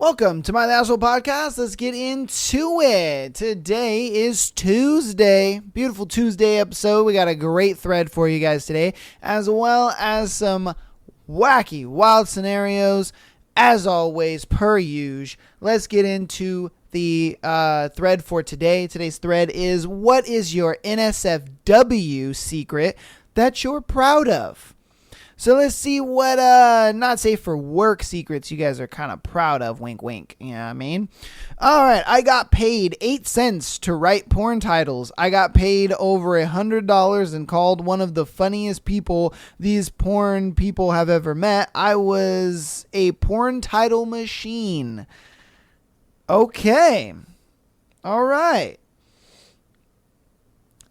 Welcome to my Asshole Podcast. Let's get into it. Today is Tuesday. Beautiful Tuesday episode. We got a great thread for you guys today, as well as some wacky, wild scenarios. As always, per usual, let's get into the thread for today. Today's thread is, what is your NSFW secret that you're proud of? So let's see what not safe for work secrets you guys are kind of proud of. Wink, wink. You know what I mean? All right. I got paid 8 cents to write porn titles. I got paid over $100 and called one of the funniest people these porn people have ever met. I was a porn title machine. Okay. All right.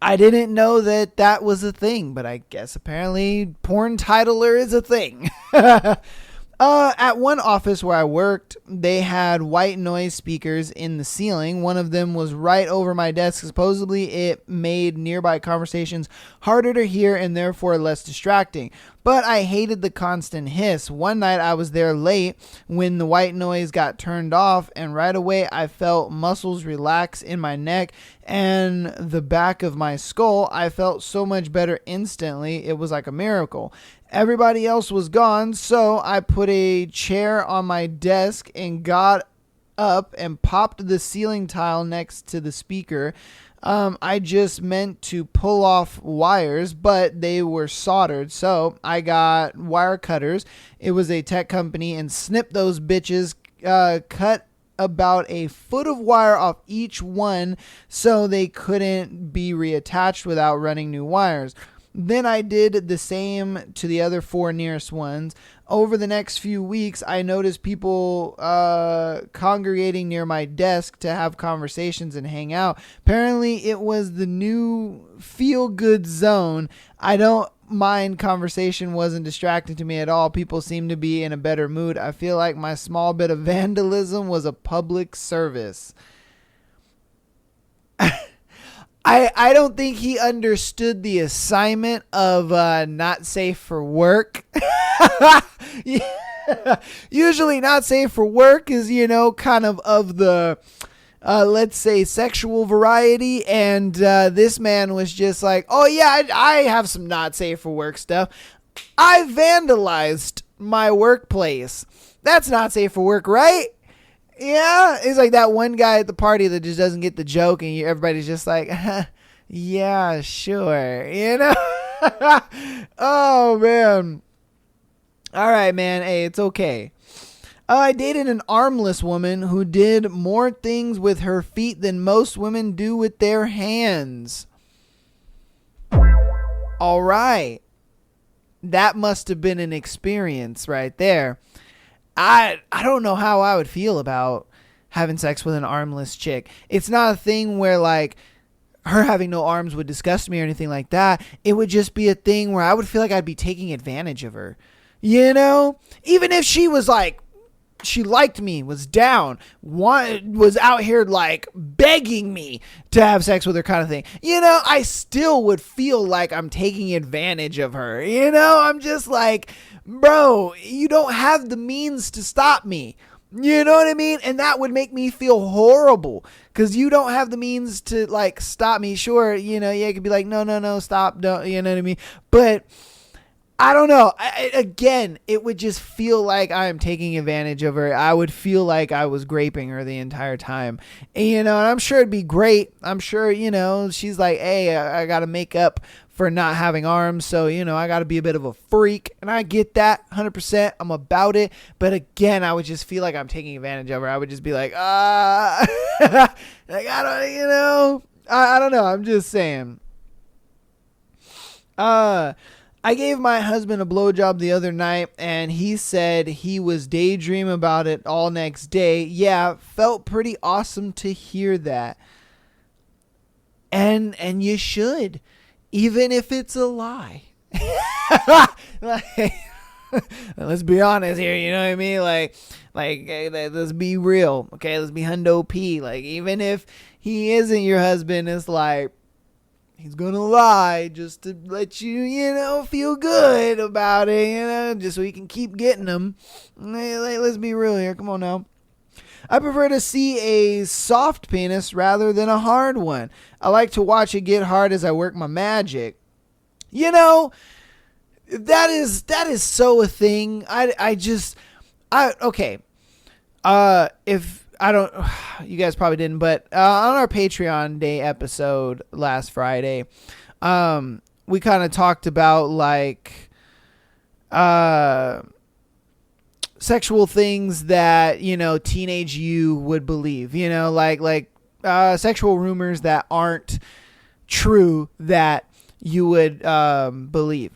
I didn't know that was a thing, but I guess apparently porn titler is a thing. At one office where I worked, they had white noise speakers in the ceiling. One of them was right over my desk. Supposedly, it made nearby conversations harder to hear and therefore less distracting. But I hated the constant hiss. One night I was there late when the white noise got turned off, and right away I felt muscles relax in my neck and the back of my skull. I felt so much better instantly. It was like a miracle. Everybody else was gone, so I put a chair on my desk and got up and popped the ceiling tile next to the speaker. I just meant to pull off wires, but they were soldered, so I got wire cutters. It was a tech company, and snipped those bitches, cut about a foot of wire off each one so they couldn't be reattached without running new wires. Then I did the same to the other 4 nearest ones. Over the next few weeks, I noticed people congregating near my desk to have conversations and hang out. Apparently, it was the new feel-good zone. I don't mind conversation wasn't distracting to me at all. People seemed to be in a better mood. I feel like my small bit of vandalism was a public service. I don't think he understood the assignment of not safe for work. Yeah. Usually not safe for work is, kind of the, let's say, sexual variety. And this man was just like, oh, yeah, I have some not safe for work stuff. I vandalized my workplace. That's not safe for work, right? Yeah, it's like that one guy at the party that just doesn't get the joke, and everybody's just like, yeah, sure, Oh, man. All right, man. Hey, it's okay. I dated an armless woman who did more things with her feet than most women do with their hands. All right. That must have been an experience right there. I don't know how I would feel about having sex with an armless chick. It's not a thing where, like, her having no arms would disgust me or anything like that. It would just be a thing where I would feel like I'd be taking advantage of her. Even if she was like, she liked me, was down, was out here like begging me to have sex with her kind of thing. I still would feel like I'm taking advantage of her. I'm just like, bro, you don't have the means to stop me. You know what I mean? And that would make me feel horrible because you don't have the means to like stop me. Sure, you could be like, no, stop, don't, you know what I mean? But I don't know. Again, it would just feel like I am taking advantage of her. I would feel like I was graping her the entire time. And, I'm sure it'd be great. I'm sure, she's like, hey, I got to make up for not having arms. So, I got to be a bit of a freak. And I get that 100%. I'm about it. But again, I would just feel like I'm taking advantage of her. I would just be like, like, I don't know. I'm just saying. I gave my husband a blowjob the other night, and he said he was daydreaming about it all next day. Yeah, felt pretty awesome to hear that. And you should, even if it's a lie. Like, let's be honest here, you know what I mean? Like, let's be real, okay? Let's be hundo P. Like, even if he isn't your husband, it's like, he's gonna lie just to let you, feel good about it, just so he can keep getting them. Let's be real here. Come on now. I prefer to see a soft penis rather than a hard one. I like to watch it get hard as I work my magic. You know, that is so a thing. Okay. If I don't, you guys probably didn't, but on our Patreon Day episode last Friday, we kind of talked about like sexual things that, you know, teenage you would believe, you know, like sexual rumors that aren't true that you would believe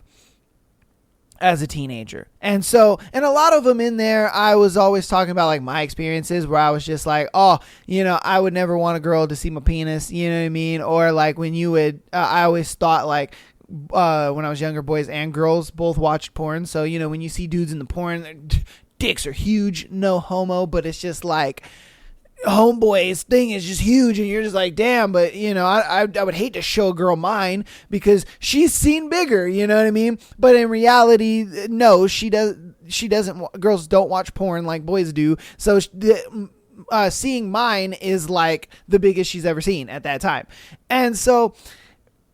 as a teenager. And a lot of them in there, I was always talking about like my experiences where I was just like, oh, you know, I would never want a girl to see my penis, you know what I mean? Or like when you would, I always thought like, when I was younger, boys and girls both watched porn. So, you know, when you see dudes in the porn, their dicks are huge, no homo, but it's just like, homeboy's thing is just huge, and you're just like, damn. But you know, I would hate to show a girl mine because she's seen bigger, you know what I mean? But in reality, no, she doesn't. Girls don't watch porn like boys do, so seeing mine is like the biggest she's ever seen at that time. And so,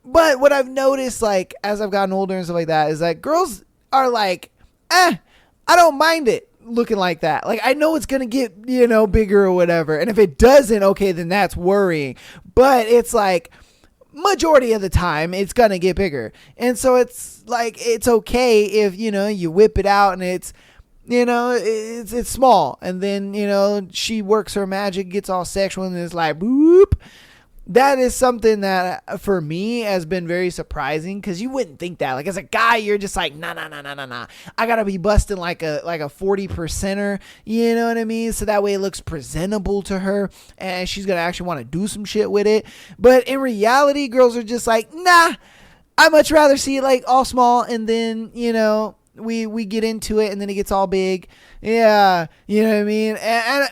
but what I've noticed, like as I've gotten older and stuff like that, is like girls are like, I don't mind it looking like that. Like, I know it's gonna get, you know, bigger or whatever, and if it doesn't, okay, then that's worrying. But it's like majority of the time it's gonna get bigger, and so it's like it's okay if, you know, you whip it out and it's, you know, it's small, and then, you know, she works her magic, gets all sexual, and it's like boop. That is something that for me has been very surprising, because you wouldn't think that. Like as a guy, you're just like, nah. I gotta be busting like a 40%er, you know what I mean? So that way it looks presentable to her, and she's gonna actually want to do some shit with it. But in reality, girls are just like, nah. I much rather see it like all small, and then, you know, we get into it, and then it gets all big. Yeah, you know what I mean? And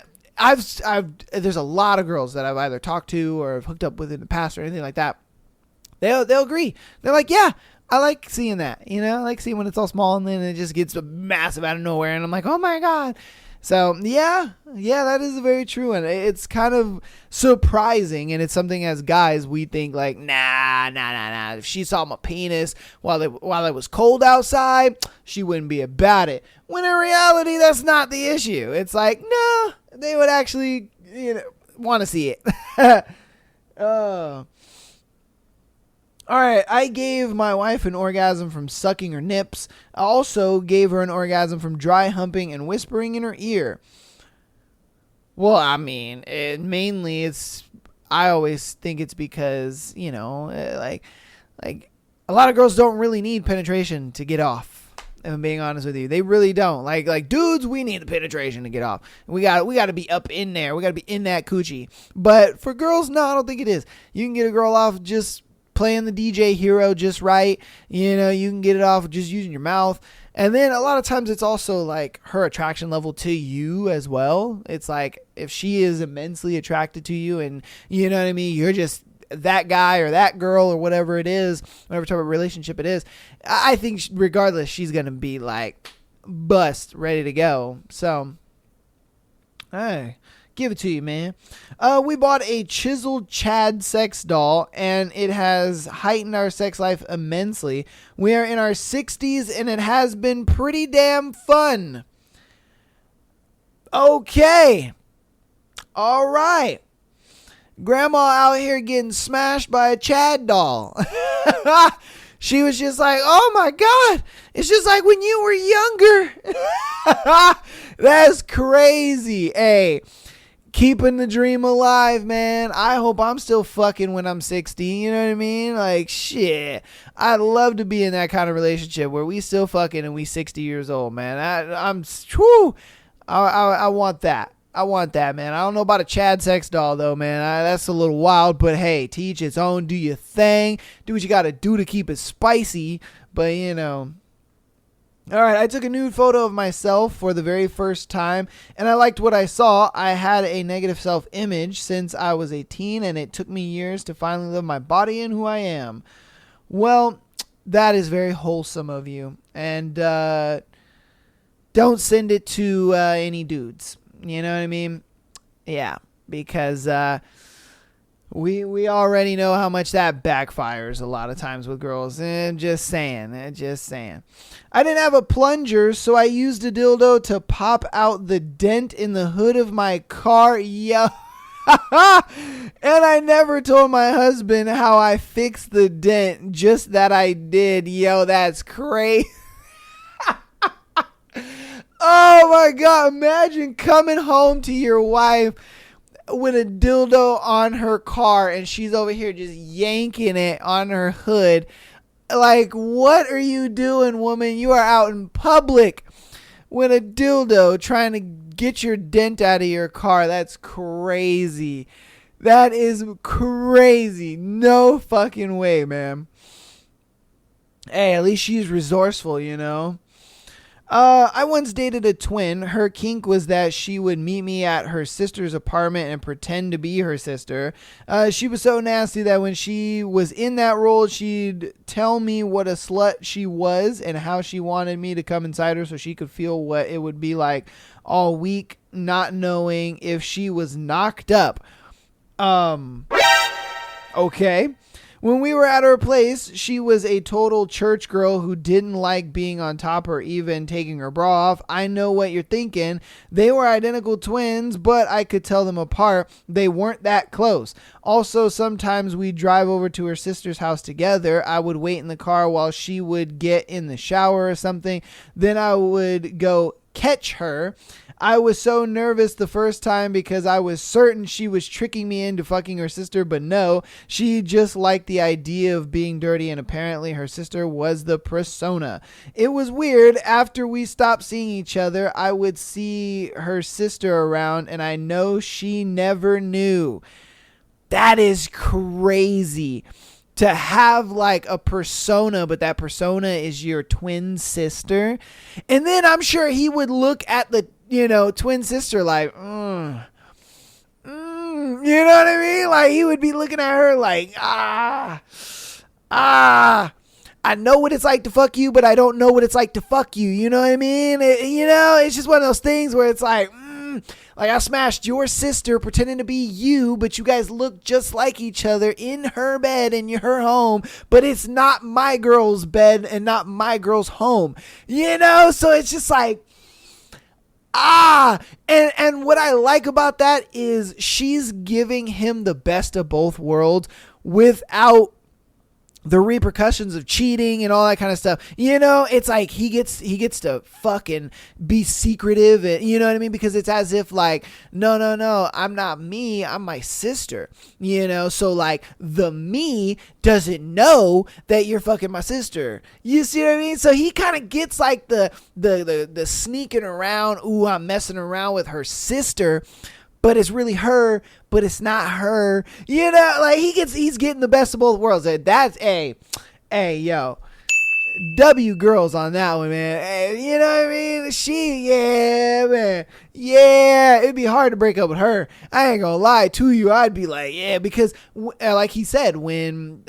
there's a lot of girls that I've either talked to or have hooked up with in the past or anything like that. They'll agree. They're like, yeah, I like seeing that. You know, I like seeing when it's all small and then it just gets massive out of nowhere. And I'm like, oh my God. So yeah, that is very true. And it's kind of surprising. And it's something as guys, we think like, nah. If she saw my penis while it was cold outside, she wouldn't be about it. When in reality, that's not the issue. It's like, no, they would actually, you know, want to see it. All right, I gave my wife an orgasm from sucking her nips. I also gave her an orgasm from dry humping and whispering in her ear. Well, I mean, I always think it's because, you know, like a lot of girls don't really need penetration to get off. If I'm being honest with you, they really don't. Like dudes, we need the penetration to get off. We got to be up in there. We got to be in that coochie. But for girls, no, I don't think it is. You can get a girl off just playing the DJ hero just right. You know, you can get it off just using your mouth. And then a lot of times it's also like her attraction level to you as well. It's like if she is immensely attracted to you, and you know what I mean, you're just that guy or that girl or whatever it is, whatever type of relationship it is, I think regardless, she's going to be like bust, ready to go. So, hey, give it to you, man. We bought a chiseled Chad sex doll, and it has heightened our sex life immensely. We are in our 60s, and it has been pretty damn fun. Okay. All right. Grandma out here getting smashed by a Chad doll. She was just like, oh my God, it's just like when you were younger. That's crazy. Hey, keeping the dream alive, man. I hope I'm still fucking when I'm 60. You know what I mean? Like, shit. I'd love to be in that kind of relationship where we still fucking and we 60 years old, man. I want that. I want that, man. I don't know about a Chad sex doll, though, man. That's a little wild, but hey, to each its own. Do your thing. Do what you got to do to keep it spicy. But, you know. All right, I took a nude photo of myself for the very first time, and I liked what I saw. I had a negative self-image since I was a teen, and it took me years to finally love my body and who I am. Well, that is very wholesome of you. And don't send it to any dudes. You know what I mean? Yeah, because we already know how much that backfires a lot of times with girls. Just saying. I didn't have a plunger, so I used a dildo to pop out the dent in the hood of my car. Yo. And I never told my husband how I fixed the dent, just that I did. Yo, that's crazy. Oh my God. Imagine coming home to your wife with a dildo on her car and she's over here just yanking it on her hood. Like, what are you doing, woman? You are out in public with a dildo trying to get your dent out of your car. That's crazy. That is crazy. No fucking way, man. Hey, at least she's resourceful, you know? I once dated a twin. Her kink was that she would meet me at her sister's apartment and pretend to be her sister. She was so nasty that when she was in that role, she'd tell me what a slut she was and how she wanted me to come inside her so she could feel what it would be like all week, not knowing if she was knocked up. Okay. When we were at her place, she was a total church girl who didn't like being on top or even taking her bra off. I know what you're thinking. They were identical twins, but I could tell them apart. They weren't that close. Also, sometimes we'd drive over to her sister's house together. I would wait in the car while she would get in the shower or something. Then I would go catch her. I was so nervous the first time because I was certain she was tricking me into fucking her sister, but no, she just liked the idea of being dirty, and apparently her sister was the persona. It was weird. After we stopped seeing each other, I would see her sister around, and I know she never knew. That is crazy. To have like a persona, but that persona is your twin sister. And then I'm sure he would look at the, twin sister like, you know what I mean? Like he would be looking at her like, I know what it's like to fuck you, but I don't know what it's like to fuck you. You know what I mean? It's just one of those things where it's like, like I smashed your sister pretending to be you, but you guys look just like each other in her bed in her home, but it's not my girl's bed and not my girl's home, so it's just like, and what I like about that is she's giving him the best of both worlds without the repercussions of cheating and all that kind of stuff. It's like he gets to fucking be secretive, and you know what I mean? Because it's as if like, no, I'm not me, I'm my sister. So like the me doesn't know that you're fucking my sister. You see what I mean? So he kind of gets like the sneaking around, I'm messing around with her sister, but it's really her, but it's not her. Like he's getting the best of both worlds. That's yo. W girls on that one, man. Hey, you know what I mean? Man. Yeah, it'd be hard to break up with her. I ain't gonna lie to you. I'd be like, yeah, because like he said, when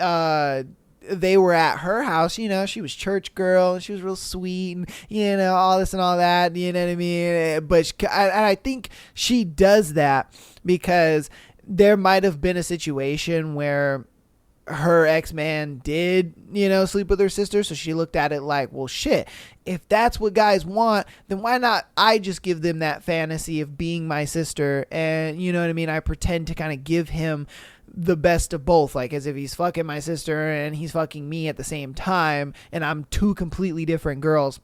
they were at her house, she was church girl and she was real sweet and, all this and all that, you know what I mean? But I think she does that because there might have been a situation where her ex-man did, sleep with her sister. So she looked at it like, well, shit, if that's what guys want, then why not I just give them that fantasy of being my sister? And you know what I mean? I pretend to kind of give him the best of both, like as if he's fucking my sister and he's fucking me at the same time, and I'm two completely different girls,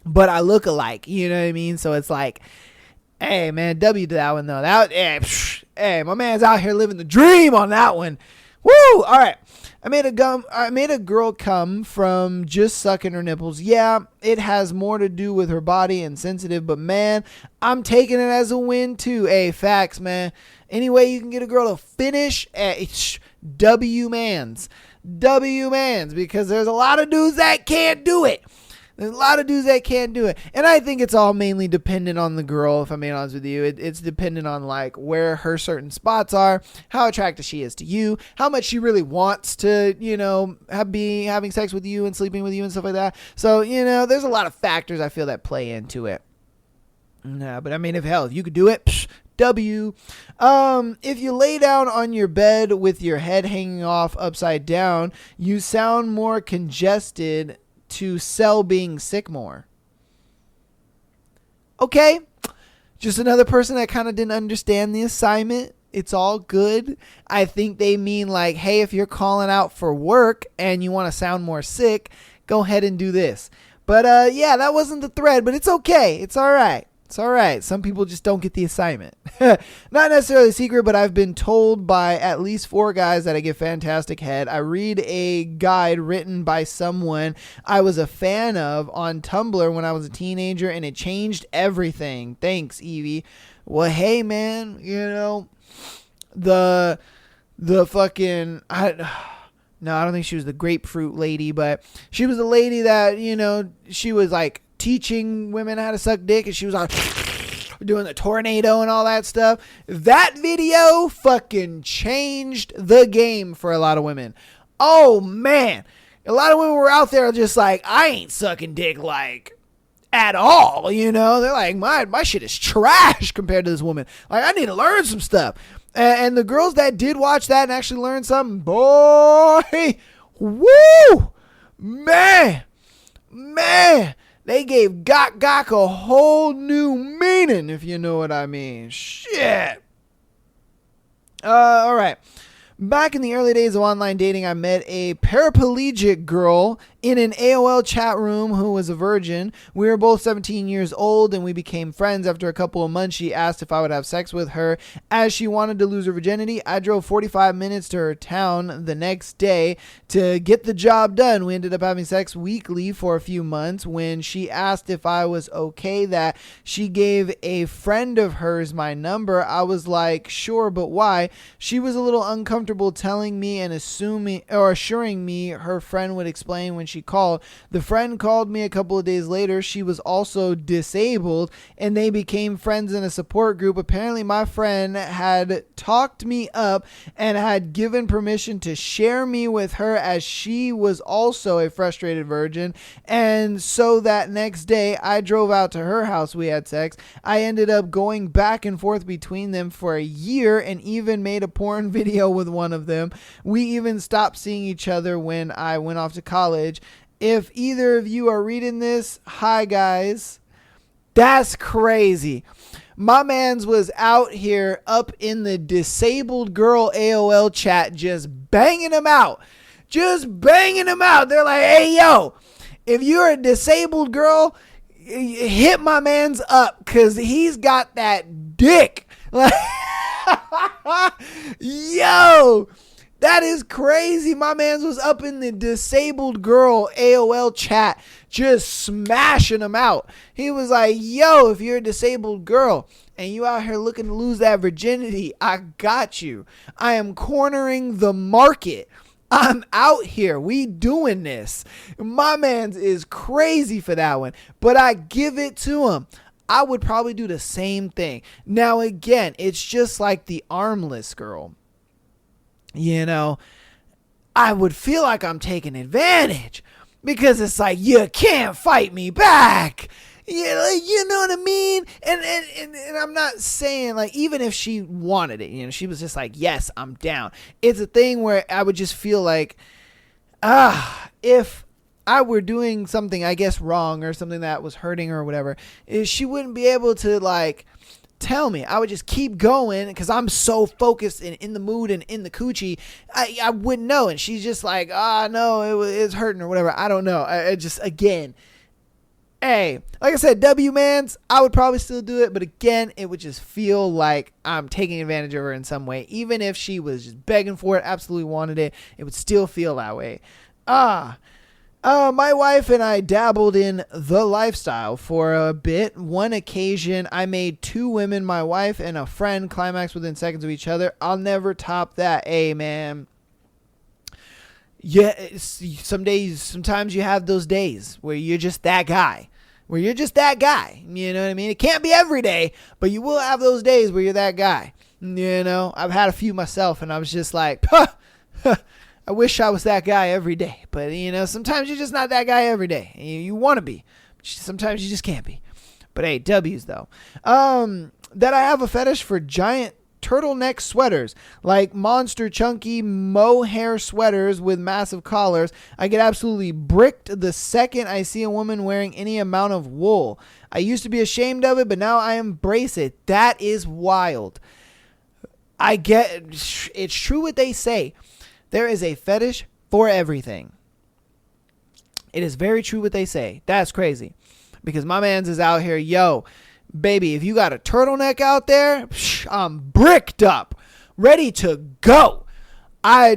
but I look alike, you know what I mean? So it's like, hey man, W to that one though. Hey, my man's out here living the dream on that one. Woo! All right. I made a girl come from just sucking her nipples. Yeah, it has more to do with her body and sensitive, but man, I'm taking it as a win too. Hey, facts, man. Any way you can get a girl to finish, W-mans, because there's a lot of dudes that can't do it. There's a lot of dudes that can't do it. And I think it's all mainly dependent on the girl, if I'm being honest with you. It's dependent on like where her certain spots are, how attractive she is to you, how much she really wants to, be having sex with you and sleeping with you and stuff like that. So, there's a lot of factors I feel that play into it. Nah, but I mean, if you could do it, W. If you lay down on your bed with your head hanging off upside down, you sound more congested to sell being sick more. Okay. Just another person that kind of didn't understand the assignment. It's all good. I think they mean like, hey, if you're calling out for work and you want to sound more sick, go ahead and do this. But yeah, that wasn't the thread, but it's okay. It's all right. It's all right. Some people just don't get the assignment. Not necessarily a secret, but I've been told by at least 4 guys that I get fantastic head. I read a guide written by someone I was a fan of on Tumblr when I was a teenager, and it changed everything. Thanks, Evie. Well, hey, man, you know, the fucking... No, I don't think she was the grapefruit lady, but she was the lady that, you know, she was like teaching women how to suck dick, and she was like doing the tornado and all that stuff. That video fucking changed the game for a lot of women. Oh, man. A lot of women were out there just like, I ain't sucking dick like at all, you know? They're like, my shit is trash compared to this woman. Like, I need to learn some stuff. And the girls that did watch that and actually learn something, boy, woo, man, they gave gok a whole new meaning, if you know what I mean. Shit. All right. Back in the early days of online dating, I met a paraplegic girl in an AOL chat room who was a virgin. We were both 17 years old, and we became friends. After a couple of months, she asked if I would have sex with her as she wanted to lose her virginity. I drove 45 minutes to her town the next day to get the job done. We ended up having sex weekly for a few months. When she asked if I was okay that she gave a friend of hers my number, I was like, sure, but why? She was a little uncomfortable telling me and assuring me her friend would explain when she called. The friend called me a couple of days later. She was also disabled, and they became friends in a support group. Apparently, my friend had talked me up and had given permission to share me with her, as she was also a frustrated virgin. And so that next day, I drove out to her house. We had sex. I ended up going back and forth between them for a year and even made a porn video with one of them. We even stopped seeing each other when I went off to college. If either of you are reading this, hi guys. That's crazy. My mans was out here up in the disabled girl AOL chat just banging them out. They're like, hey, yo, if you're a disabled girl, hit my mans up because he's got that dick. Yo, that is crazy. My mans was up in the disabled girl AOL chat just smashing them out. He was like, yo, if you're a disabled girl and you out here looking to lose that virginity, I got you. I am cornering the market. I'm out here. We doing this. My man's is crazy for that one, but I give it to him. I would probably do the same thing. Now, again, it's just like the armless girl. You know, I would feel like I'm taking advantage because it's like, you can't fight me back. You know what I mean? And I'm not saying like, even if she wanted it, you know, she was just like, yes, I'm down. It's a thing where I would just feel like, if I were doing something, I guess, wrong or something that was hurting her or whatever, she wouldn't be able to like tell me. I would just keep going because I'm so focused and in the mood and in the coochie. I wouldn't know. And she's just like, no, it's hurting or whatever. I don't know. I just, again, hey, like I said, W-mans, I would probably still do it. But again, it would just feel like I'm taking advantage of her in some way. Even if she was just begging for it, absolutely wanted it, it would still feel that way. My wife and I dabbled in the lifestyle for a bit. One occasion, I made 2 women, my wife and a friend, climax within seconds of each other. I'll never top that. Hey, man. Yeah, sometimes you have those days where you're just that guy. You know what I mean? It can't be every day, but you will have those days where you're that guy. You know, I've had a few myself, and I was just like, I wish I was that guy every day. But, you know, sometimes you're just not that guy every day. You want to be. But sometimes you just can't be. But, hey, W's, though. that I have a fetish for giant turtleneck sweaters, like monster chunky mohair sweaters with massive collars. I get absolutely bricked the second I see a woman wearing any amount of wool. I used to be ashamed of it, but now I embrace it. That is wild. I get it's true what they say. There is a fetish for everything. It is very true what they say. That's crazy. Because my man's is out here, yo, baby, if you got a turtleneck out there, I'm bricked up, ready to go. I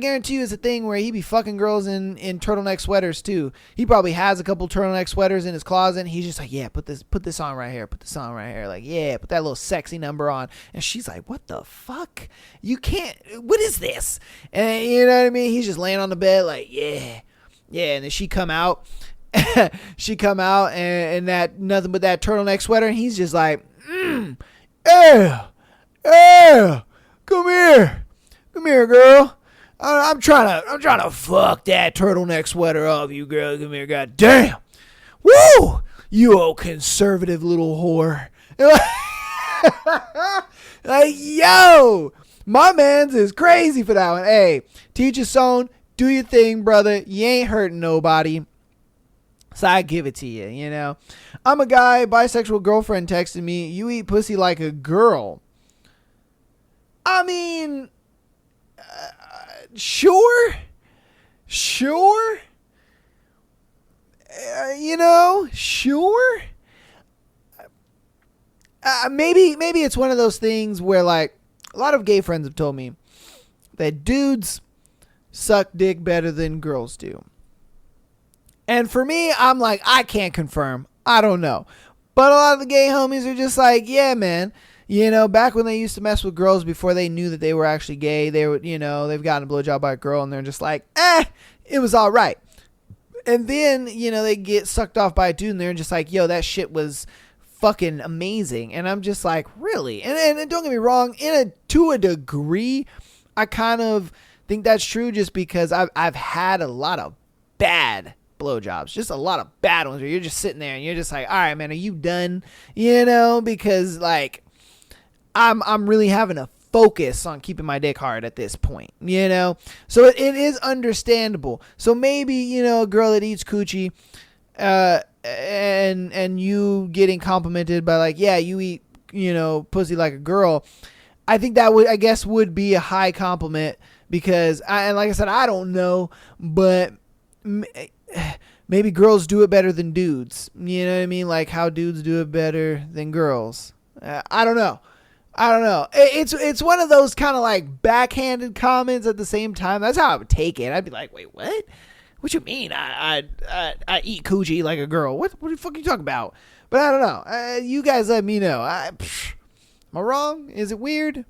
guarantee you it's a thing where he be fucking girls in turtleneck sweaters too. He probably has a couple turtleneck sweaters in his closet, and he's just like, yeah, put this on right here, put this on right here. Like, yeah, put that little sexy number on. And she's like, what the fuck? You can't, what is this? And you know what I mean? He's just laying on the bed like, yeah. And then she come out and that nothing but that turtleneck sweater, and he's just like, yeah, come here, girl. I'm trying to fuck that turtleneck sweater off you, girl. Come here, goddamn. Woo! You old conservative little whore. Like, yo, my man's is crazy for that one. Hey, teach his own. Do your thing, brother. You ain't hurting nobody. So I give it to you, you know. I'm a guy, bisexual girlfriend texted me, you eat pussy like a girl. I mean, sure. Sure. Maybe it's one of those things where, like, a lot of gay friends have told me that dudes suck dick better than girls do. And for me, I'm like, I can't confirm. I don't know. But a lot of the gay homies are just like, yeah, man. You know, back when they used to mess with girls before they knew that they were actually gay, they would, you know, they've gotten a blowjob by a girl and they're just like, it was all right. And then, you know, they get sucked off by a dude and they're just like, yo, that shit was fucking amazing. And I'm just like, really? And don't get me wrong, to a degree, I kind of think that's true just because I've had a lot of bad blowjobs, just a lot of bad ones where you're just sitting there and you're just like, all right, man, are you done? You know, because like I'm really having to focus on keeping my dick hard at this point, you know? So it is understandable. So maybe, you know, a girl that eats coochie, and you getting complimented by like, yeah, you eat, you know, pussy like a girl. I think that would be a high compliment because and like I said, I don't know, but maybe girls do it better than dudes. You know what I mean? Like how dudes do it better than girls. I don't know. It's one of those kind of like backhanded comments at the same time. That's how I would take it. I'd be like, wait, what? What you mean? I eat coochie like a girl. What the fuck are you talking about? But I don't know. You guys let me know. Am I wrong? Is it weird?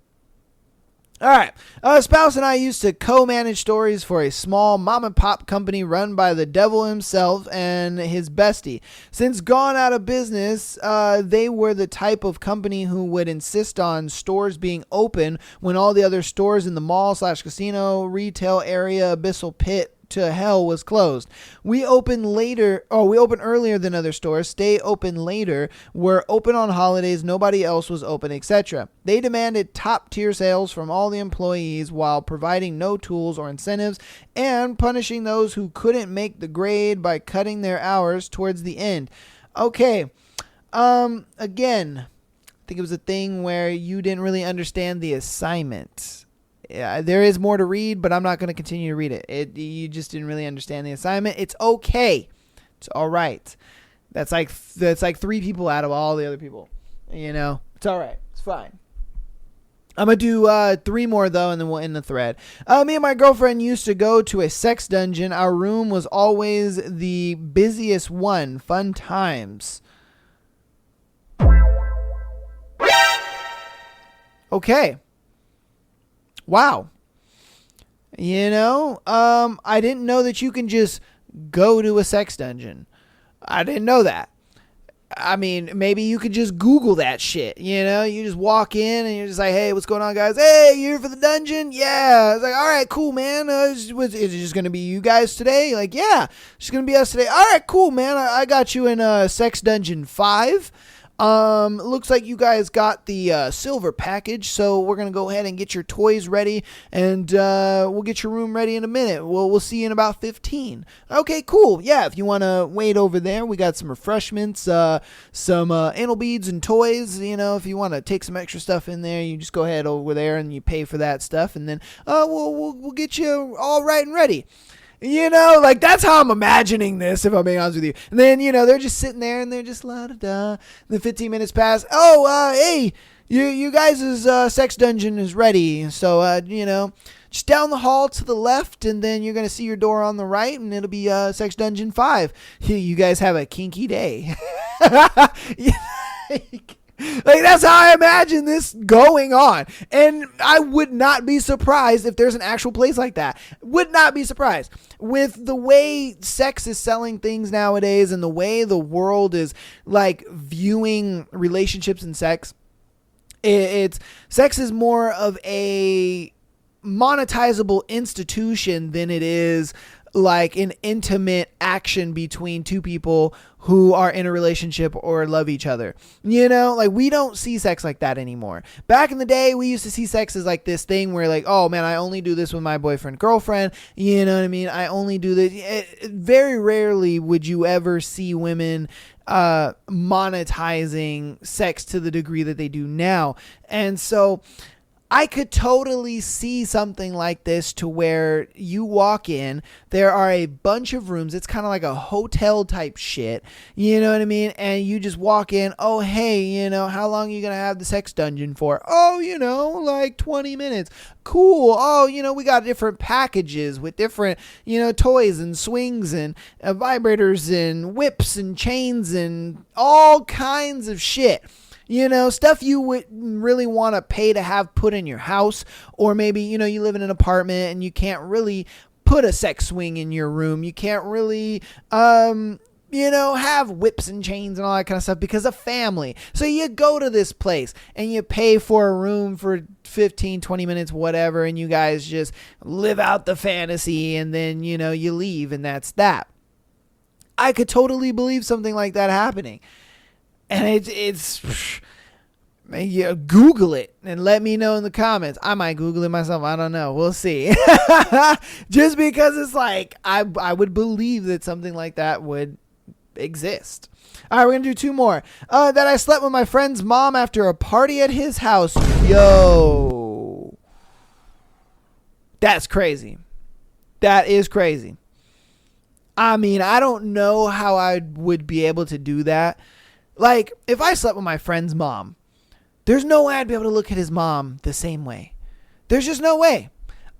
All right. Spouse and I used to co-manage stories for a small mom and pop company run by the devil himself and his bestie. Since gone out of business, they were the type of company who would insist on stores being open when all the other stores in the mall/casino retail area abyssal pit to hell was closed. We open earlier than other stores, stay open later, were open on holidays, nobody else was open, etc. They demanded top tier sales from all the employees while providing no tools or incentives and punishing those who couldn't make the grade by cutting their hours towards the end. Okay. Again, I think it was a thing where you didn't really understand the assignment. Yeah, there is more to read, but I'm not going to continue to read it. You just didn't really understand the assignment. It's okay. It's all right. That's like 3 people out of all the other people. You know, it's all right. It's fine. I'm going to do 3 more, though, and then we'll end the thread. Me and my girlfriend used to go to a sex dungeon. Our room was always the busiest one. Fun times. Okay. Wow. You know, I didn't know that you can just go to a sex dungeon. I didn't know that. I mean, maybe you could just Google that shit. You know, you just walk in and you're just like, hey, what's going on, guys? Hey, you here for the dungeon? Yeah. It's like, all right, cool, man. Is it just going to be you guys today? Like, yeah, it's just going to be us today. All right, cool, man. I got you in Sex Dungeon 5. Looks like you guys got the silver package, so we're gonna go ahead and get your toys ready, and we'll get your room ready in a minute. We'll see you in about 15. Okay, cool. Yeah, if you wanna wait over there, we got some refreshments, some anal beads and toys. You know, if you wanna take some extra stuff in there, you just go ahead over there and you pay for that stuff, and then we'll get you all right and ready. You know, like, that's how I'm imagining this, if I'm being honest with you. And then, you know, they're just sitting there and they're just la-da-da. Then 15 minutes pass. Oh, hey, you guys' sex dungeon is ready. So, you know, just down the hall to the left, and then you're going to see your door on the right, and it'll be sex dungeon 5. You guys have a kinky day. Like, that's how I imagine this going on. And I would not be surprised if there's an actual place like that. Would not be surprised. With the way sex is selling things nowadays and the way the world is, like, viewing relationships and sex, sex is more of a monetizable institution than it is like an intimate action between two people who are in a relationship or love each other. You know, like, we don't see sex like that anymore. Back in the day, we used to see sex as like this thing where, like, oh man, I only do this with my boyfriend, girlfriend. You know what I mean? I only do this. Very rarely would you ever see women monetizing sex to the degree that they do now. And so I could totally see something like this, to where you walk in, there are a bunch of rooms. It's kind of like a hotel type shit. You know what I mean? And you just walk in. Oh, hey, you know, how long are you going to have the sex dungeon for? Oh, you know, like 20 minutes. Cool. Oh, you know, we got different packages with different, you know, toys and swings and vibrators and whips and chains and all kinds of shit. You know, stuff you would really want to pay to have put in your house. Or maybe, you know, you live in an apartment and you can't really put a sex swing in your room. You can't really, you know, have whips and chains and all that kind of stuff because of family. So you go to this place and you pay for a room for 15, 20 minutes, whatever. And you guys just live out the fantasy, and then, you know, you leave, and that's that. I could totally believe something like that happening. And it's yeah, Google it and let me know in the comments. I might Google it myself. I don't know. We'll see. Just because it's like, I would believe that something like that would exist. All right, we're going to do 2 more. That I slept with my friend's mom after a party at his house. Yo. That's crazy. That is crazy. I mean, I don't know how I would be able to do that. Like, if I slept with my friend's mom, there's no way I'd be able to look at his mom the same way. There's just no way.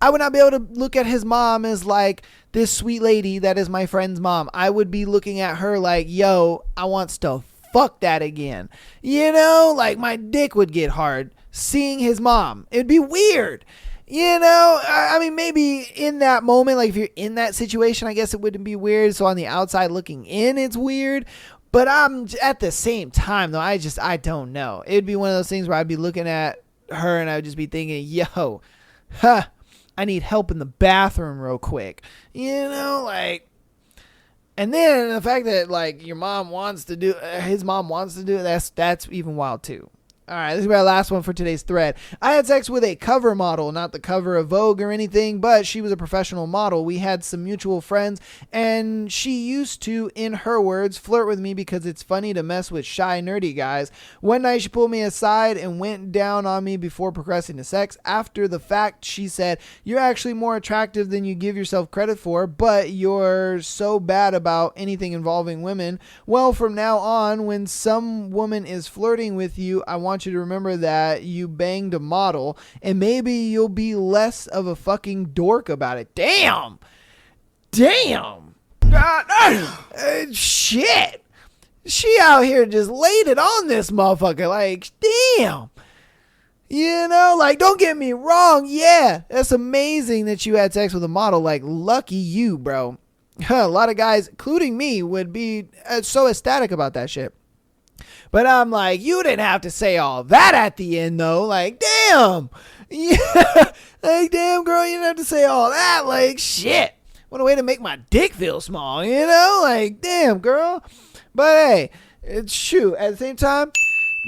I would not be able to look at his mom as like this sweet lady that is my friend's mom. I would be looking at her like, yo, I want to fuck that again. You know, like, my dick would get hard seeing his mom. It'd be weird. You know, I mean, maybe in that moment, like if you're in that situation, I guess it wouldn't be weird. So on the outside looking in, it's weird. But I'm at the same time, though, I don't know. It'd be one of those things where I'd be looking at her and I would just be thinking, yo, I need help in the bathroom real quick. You know, like, and then the fact that, like, your mom wants to do, his mom wants to do it, that's even wild too. All right, this is our last one for today's thread. I had sex with a cover model, not the cover of Vogue or anything, but she was a professional model. We had some mutual friends, and she used to, in her words, flirt with me because it's funny to mess with shy, nerdy guys. One night, she pulled me aside and went down on me before progressing to sex. After the fact, she said, "You're actually more attractive than you give yourself credit for, but you're so bad about anything involving women. Well, from now on, when some woman is flirting with you, I want you to remember that you banged a model, and maybe you'll be less of a fucking dork about it." Damn. Shit. She out here just laid it on this motherfucker. Like, damn. You know, like, don't get me wrong. Yeah, that's amazing that you had sex with a model. Like, lucky you, bro. A lot of guys, including me, would be so ecstatic about that shit. But I'm like, you didn't have to say all that at the end, though. Like, damn. Yeah. Like, damn, girl, you didn't have to say all that. Like, shit. What a way to make my dick feel small, you know? Like, damn, girl. But, hey, shoot. At the same time,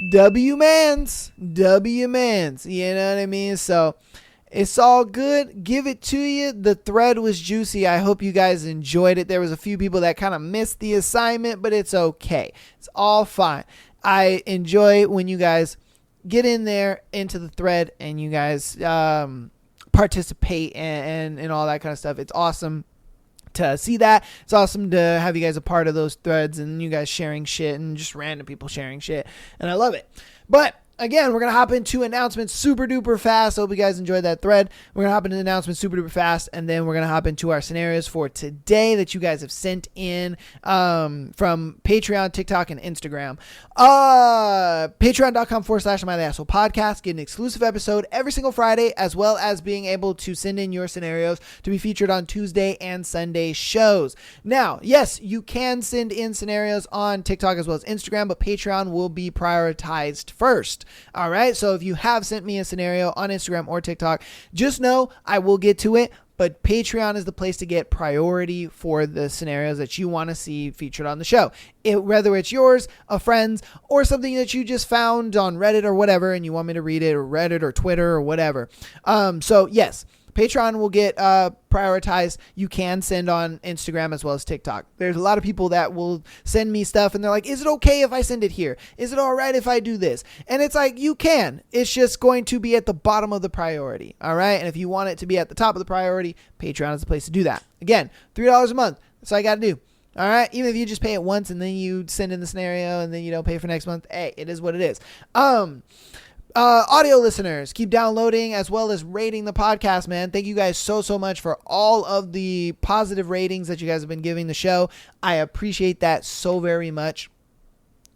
W mans. You know what I mean? So it's all good. Give it to you. The thread was juicy. I hope you guys enjoyed it. There was a few people that kind of missed the assignment, but it's okay. It's all fine. I enjoy when you guys get in there into the thread and you guys participate and all that kind of stuff. It's awesome to see that. It's awesome to have you guys a part of those threads and you guys sharing shit and just random people sharing shit. And I love it. But again, we're going to hop into announcements super duper fast. I hope you guys enjoyed that thread. We're going to hop into announcements super duper fast. And then we're going to hop into our scenarios for today that you guys have sent in from Patreon, TikTok, and Instagram. Patreon.com/MyTheAsshole Podcast. Get an exclusive episode every single Friday, as well as being able to send in your scenarios to be featured on Tuesday and Sunday shows. Now, yes, you can send in scenarios on TikTok as well as Instagram, but Patreon will be prioritized first. All right. So if you have sent me a scenario on Instagram or TikTok, just know I will get to it. But Patreon is the place to get priority for the scenarios that you want to see featured on the show. Whether it's yours, a friend's, or something that you just found on Reddit or whatever, and you want me to read it, or Reddit or Twitter or whatever. So yes, Patreon will get prioritized. You can send on Instagram as well as TikTok. There's a lot of people that will send me stuff and they're like, is it okay if I send it here? Is it all right if I do this? And it's like, you can. It's just going to be at the bottom of the priority. All right. And if you want it to be at the top of the priority, Patreon is the place to do that. Again, $3 a month. That's all you got to do. All right. Even if you just pay it once and then you send in the scenario and then you don't pay for next month. Hey, it is what it is. Audio listeners, keep downloading as well as rating the podcast, man. Thank you guys so much for all of the positive ratings that you guys have been giving the show. I appreciate that so very much.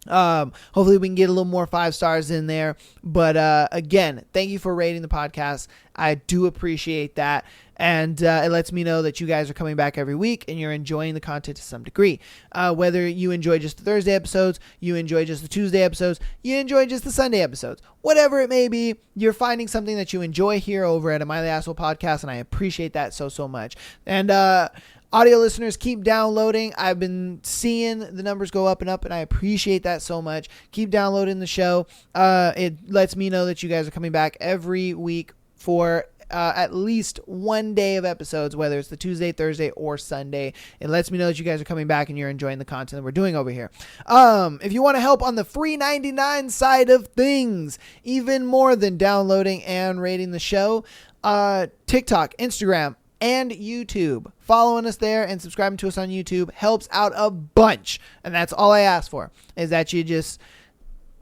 Hopefully we can get a little more 5 stars in there. But again, thank you for rating the podcast. I do appreciate that. And it lets me know that you guys are coming back every week and you're enjoying the content to some degree. Whether you enjoy just the Thursday episodes, you enjoy just the Tuesday episodes, you enjoy just the Sunday episodes, whatever it may be, you're finding something that you enjoy here over at Am I the Asshole Podcast, and I appreciate that so much. And audio listeners, keep downloading. I've been seeing the numbers go up and up, and I appreciate that so much. Keep downloading the show. It lets me know that you guys are coming back every week for at least one day of episodes, whether it's the Tuesday, Thursday, or Sunday. It lets me know that you guys are coming back and you're enjoying the content that we're doing over here. If you want to help on the free 99 side of things, even more than downloading and rating the show, TikTok, Instagram, and YouTube. Following us there and subscribing to us on YouTube helps out a bunch. And that's all I ask for, is that you just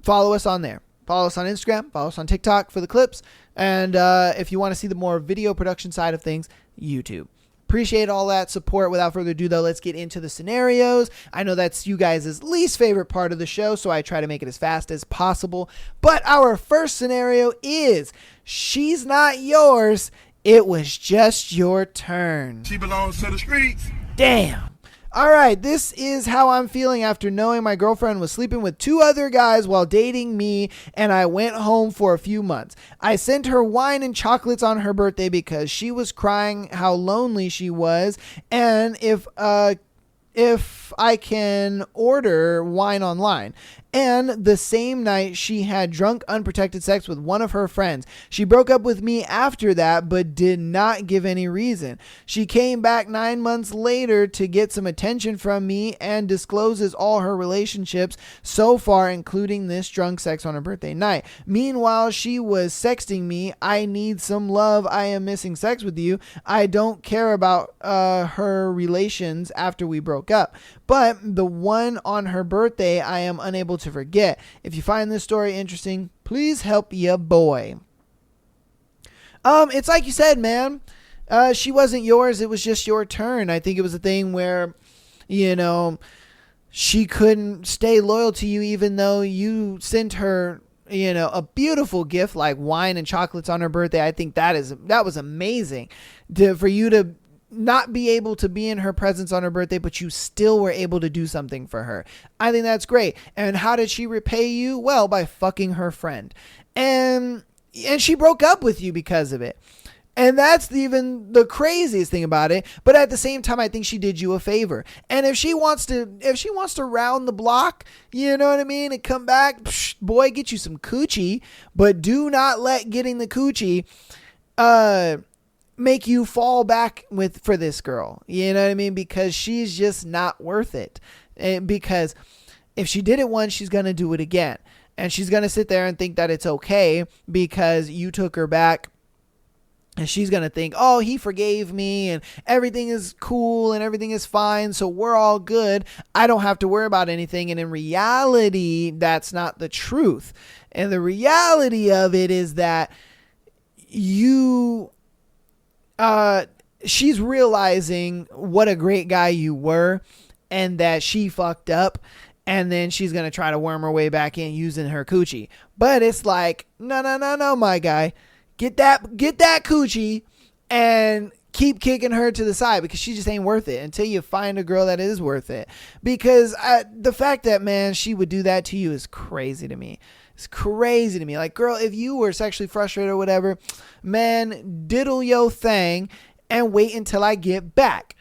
follow us on there. Follow us on Instagram, follow us on TikTok for the clips. And if you want to see the more video production side of things, YouTube. Appreciate all that support. Without further ado, though, let's get into the scenarios. I know that's you guys' least favorite part of the show, so I try to make it as fast as possible. But our first scenario is, she's not yours. It was just your turn. She belongs to the streets. Damn. All right, this is how I'm feeling after knowing my girlfriend was sleeping with 2 other guys while dating me, and I went home for a few months. I sent her wine and chocolates on her birthday because she was crying how lonely she was, and if I can order wine online. And the same night, she had drunk, unprotected sex with one of her friends. She broke up with me after that, but did not give any reason. She came back 9 months later to get some attention from me and discloses all her relationships so far, including this drunk sex on her birthday night. Meanwhile, she was sexting me, "I need some love. I am missing sex with you. I don't care about her relations after we broke up. But the one on her birthday, I am unable to forget. If you find this story interesting, please help ya boy." It's like you said, man. She wasn't yours. It was just your turn. I think it was a thing where, she couldn't stay loyal to you even though you sent her, a beautiful gift like wine and chocolates on her birthday. I think that was amazing for you to not be able to be in her presence on her birthday, but you still were able to do something for her. I think that's great. And how did she repay you? Well, by fucking her friend. And she broke up with you because of it. And that's even the craziest thing about it. But at the same time, I think she did you a favor. And if she wants to round the block, you know what I mean, and come back, boy, get you some coochie. But do not let getting the coochie make you fall back for this girl. You know what I mean? Because she's just not worth it. And because if she did it once, she's going to do it again. And she's going to sit there and think that it's okay because you took her back. And she's going to think, oh, he forgave me and everything is cool and everything is fine. So we're all good. I don't have to worry about anything. And in reality, that's not the truth. And the reality of it is that she's realizing what a great guy you were and that she fucked up. And then she's going to try to worm her way back in using her coochie. But it's like, no, my guy. Get that coochie and keep kicking her to the side because she just ain't worth it until you find a girl that is worth it. Because the fact that, man, she would do that to you is crazy to me. It's crazy to me. Like, girl, if you were sexually frustrated or whatever, man, diddle your thing and wait until I get back.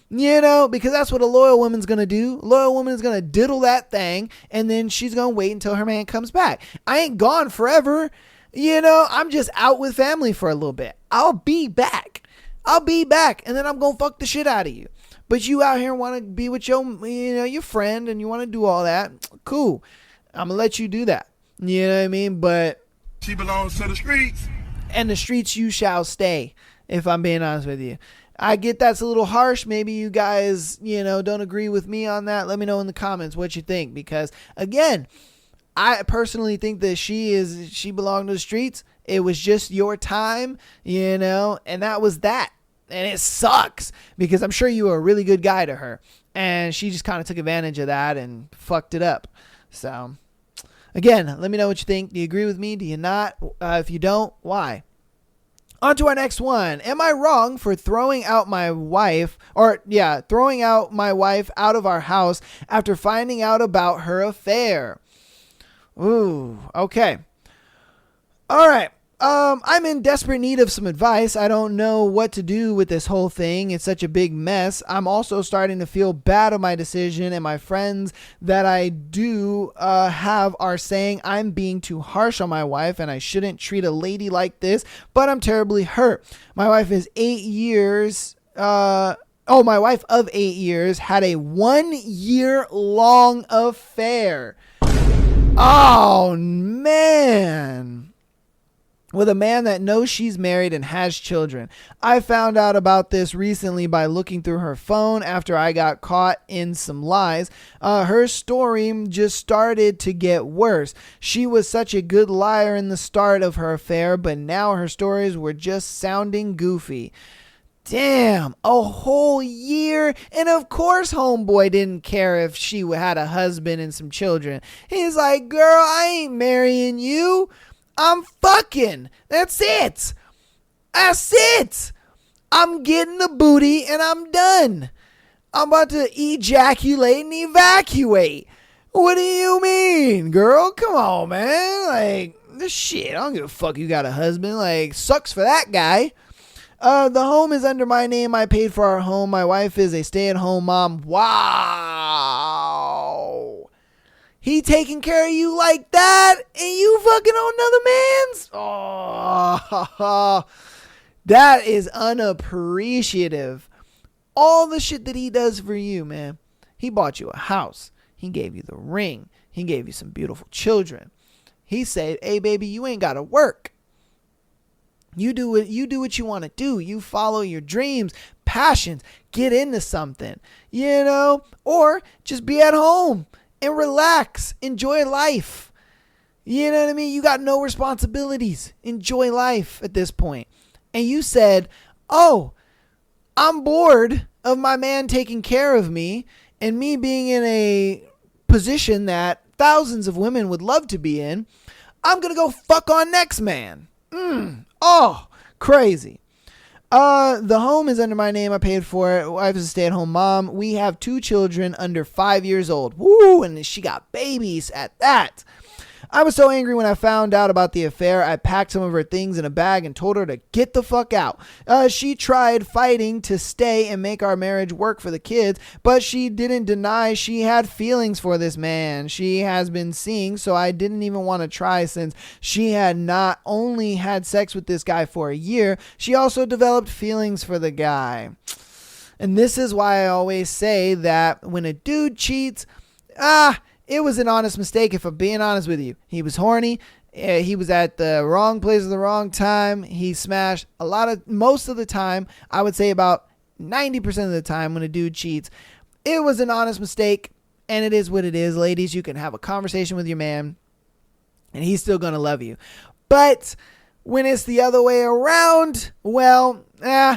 You know, because that's what a loyal woman's going to do. A loyal woman is going to diddle that thing and then she's going to wait until her man comes back. I ain't gone forever. You know, I'm just out with family for a little bit. I'll be back. And then I'm going to fuck the shit out of you. But you out here want to be with your friend and you want to do all that. Cool. I'm going to let you do that. You know what I mean? But she belongs to the streets. And the streets you shall stay, if I'm being honest with you. I get that's a little harsh. Maybe you guys, don't agree with me on that. Let me know in the comments what you think. Because, again, I personally think that she belonged to the streets. It was just your time, and that was that. And it sucks because I'm sure you were a really good guy to her and she just kind of took advantage of that and fucked it up. So again, let me know what you think. Do you agree with me? Do you not? If you don't, why? On to our next one. Am I wrong for throwing out my wife out of our house after finding out about her affair? Ooh, okay. All right. I'm in desperate need of some advice. I don't know what to do with this whole thing. It's such a big mess. I'm also starting to feel bad of my decision, and my friends that I do have are saying I'm being too harsh on my wife and I shouldn't treat a lady like this, but I'm terribly hurt. My wife is 8 years. My wife of 8 years had a 1 year long affair. Oh, man. With a man that knows she's married and has children. I found out about this recently by looking through her phone after I got caught in some lies. Her story just started to get worse. She was such a good liar in the start of her affair, but now her stories were just sounding goofy. Damn, a whole year. And of course homeboy didn't care if she had a husband and some children. He's like, girl, I ain't marrying you. I'm fucking. That's it. I'm getting the booty and I'm done. I'm about to ejaculate and evacuate. What do you mean, girl? Come on, man. Like, this shit. I don't give a fuck you got a husband. Like, sucks for that guy. The home is under my name. I paid for our home. My wife is a stay-at-home mom. Wow. He taking care of you like that and you fucking on another man's? Oh, that is unappreciative. All the shit that he does for you, man. He bought you a house. He gave you the ring. He gave you some beautiful children. He said, hey, baby, you ain't got to work. You do what you want to do. You follow your dreams, passions, get into something, or just be at home and relax, enjoy life. You know what I mean? You got no responsibilities. Enjoy life at this point. And you said, oh, I'm bored of my man taking care of me and me being in a position that thousands of women would love to be in. I'm going to go fuck on next man. Oh, crazy. The home is under my name. I paid for it. Wife is a stay-at-home mom. We have 2 children under 5 years old. Woo, and she got babies at that. I was so angry when I found out about the affair. I packed some of her things in a bag and told her to get the fuck out. She tried fighting to stay and make our marriage work for the kids, but she didn't deny she had feelings for this man she has been seeing, so I didn't even want to try since she had not only had sex with this guy for a year, she also developed feelings for the guy. And this is why I always say that when a dude cheats, it was an honest mistake, if I'm being honest with you. He was horny. He was at the wrong place at the wrong time. He smashed most of the time. I would say about 90% of the time when a dude cheats, it was an honest mistake. And it is what it is. Ladies, you can have a conversation with your man and he's still going to love you. But when it's the other way around, well,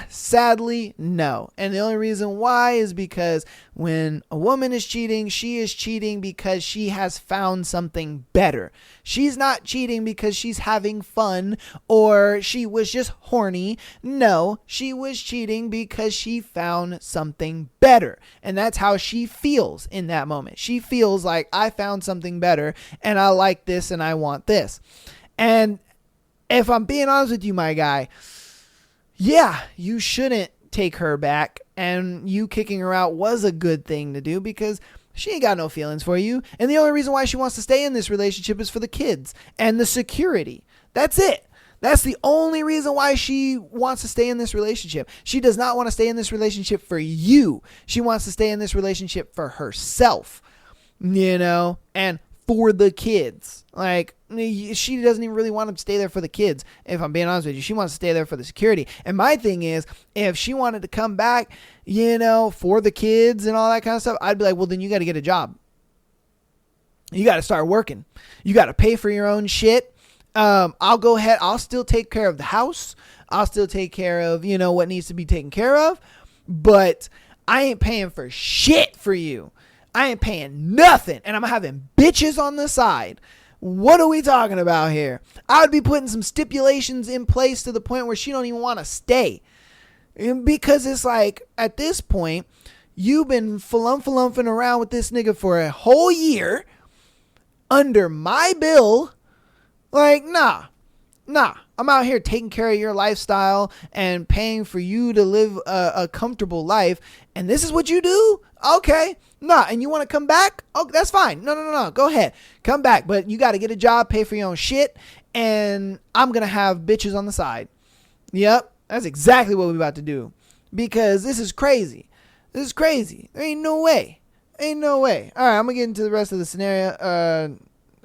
sadly, no. And the only reason why is because when a woman is cheating, she is cheating because she has found something better. She's not cheating because she's having fun or she was just horny. No, she was cheating because she found something better. And that's how she feels in that moment. She feels like, I found something better and I like this and I want this. And if I'm being honest with you, my guy, yeah, you shouldn't take her back, and you kicking her out was a good thing to do because she ain't got no feelings for you. And the only reason why she wants to stay in this relationship is for the kids and the security. That's it. That's the only reason why she wants to stay in this relationship. She does not want to stay in this relationship for you. She wants to stay in this relationship for herself, and for the kids. Like, she doesn't even really want to stay there for the kids. If I'm being honest with you, she wants to stay there for the security. And my thing is, if she wanted to come back, for the kids and all that kind of stuff, I'd be like, well, then you got to get a job. You got to start working. You got to pay for your own shit. I'll go ahead. I'll still take care of the house. I'll still take care of, what needs to be taken care of. But I ain't paying for shit for you. I ain't paying nothing. And I'm having bitches on the side. What are we talking about here? I would be putting some stipulations in place to the point where she don't even want to stay. Because it's like, at this point, you've been flumphing around with this nigga for a whole year under my bill. Like, nah. I'm out here taking care of your lifestyle and paying for you to live a comfortable life. And this is what you do? Okay. Nah. And you want to come back? Oh, that's fine. No. Go ahead. Come back. But you got to get a job, pay for your own shit. And I'm going to have bitches on the side. Yep. That's exactly what we're about to do. Because this is crazy. There ain't no way. All right. I'm going to get into the rest of the scenario.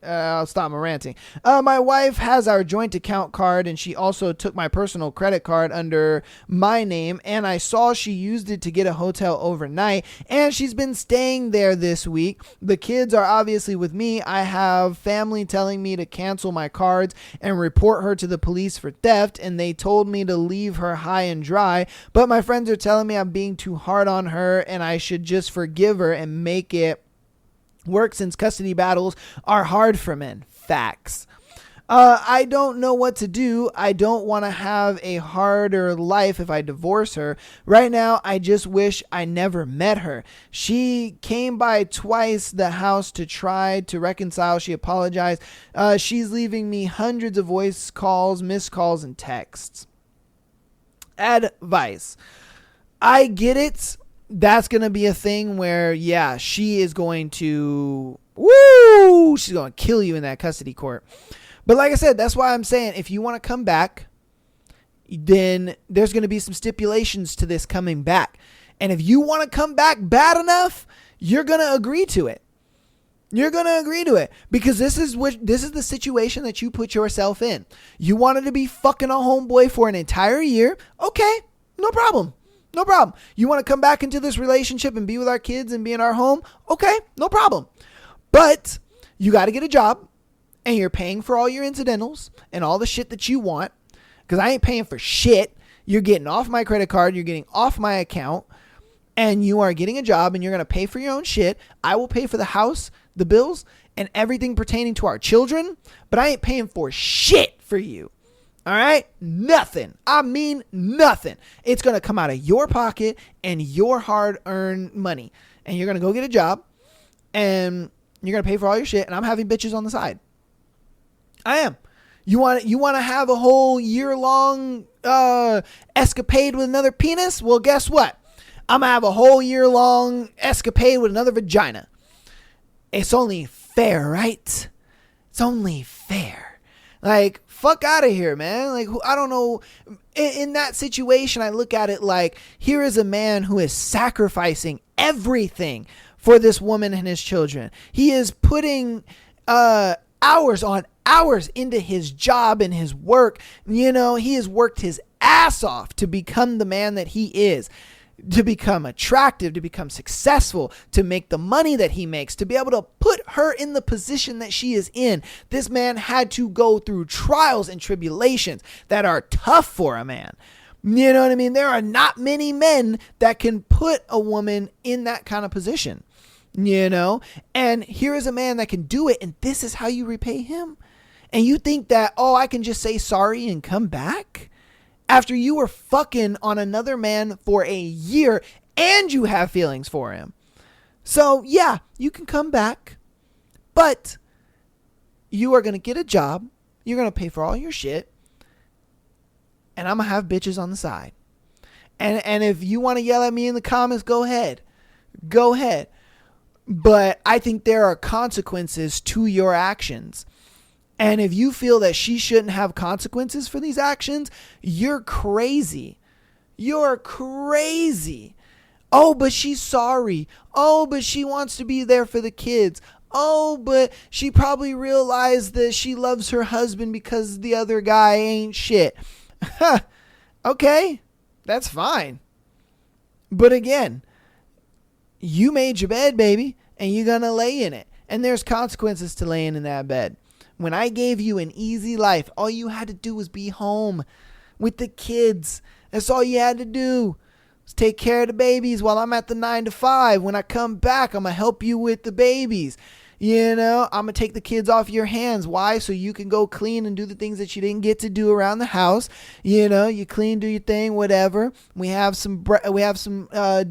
I'll stop my ranting. My wife has our joint account card, and she also took my personal credit card under my name, and I saw she used it to get a hotel overnight, and she's been staying there this week. The kids are obviously with me. I have family telling me to cancel my cards and report her to the police for theft, and they told me to leave her high and dry, but my friends are telling me I'm being too hard on her, and I should just forgive her and make it work since custody battles are hard for men. Facts. I don't know what to do. I don't want to have a harder life if I divorce her. Right now, I just wish I never met her. She came by twice the house to try to reconcile. She apologized. She's leaving me hundreds of voice calls, missed calls, and texts. Advice. I get it. That's going to be a thing where, yeah, she is going to, she's going to kill you in that custody court. But like I said, that's why I'm saying if you want to come back, then there's going to be some stipulations to this coming back. And if you want to come back bad enough, you're going to agree to it. Because this is the situation that you put yourself in. You wanted to be fucking a homeboy for an entire year. Okay, no problem. You want to come back into this relationship and be with our kids and be in our home? Okay, no problem. But you got to get a job and you're paying for all your incidentals and all the shit that you want, because I ain't paying for shit. You're getting off my credit card. You're getting off my account, and you are getting a job and you're going to pay for your own shit. I will pay for the house, the bills, and everything pertaining to our children, but I ain't paying for shit for you. All right? Nothing. I mean nothing. It's going to come out of your pocket and your hard-earned money. And you're going to go get a job and you're going to pay for all your shit, and I'm having bitches on the side. I am. You want to have a whole year-long escapade with another penis? Well, guess what? I'm going to have a whole year-long escapade with another vagina. It's only fair, right? It's only fair. Like, fuck out of here, man. Like, I don't know. In that situation, I look at it like, here is a man who is sacrificing everything for this woman and his children. He is putting hours on hours into his job and his work. You know, he has worked his ass off to become the man that he is, to become attractive, to become successful, to make the money that he makes, to be able to put her in the position that she is in. This man had to go through trials and tribulations that are tough for a man. You know what I mean? There are not many men that can put a woman in that kind of position, you know? And here is a man that can do it, and this is how you repay him. And you think that, oh, I can just say sorry and come back? After you were fucking on another man for a year and you have feelings for him. So yeah, you can come back, but you are going to get a job. You're going to pay for all your shit. And I'm going to have bitches on the side. And if you want to yell at me in the comments, go ahead. Go ahead. But I think there are consequences to your actions. And if you feel that she shouldn't have consequences for these actions, you're crazy. You're crazy. Oh, but she's sorry. Oh, but she wants to be there for the kids. Oh, but she probably realized that she loves her husband because the other guy ain't shit. Okay, that's fine. But again, you made your bed, baby, and you're going to lay in it. And there's consequences to laying in that bed. When I gave you an easy life, all you had to do was be home with the kids. That's all you had to do. Was take care of the babies while I'm at the 9 to 5. When I come back, I'm going to help you with the babies. You know, I'm going to take the kids off your hands. Why? So you can go clean and do the things that you didn't get to do around the house. You know, you clean, do your thing, whatever. We have some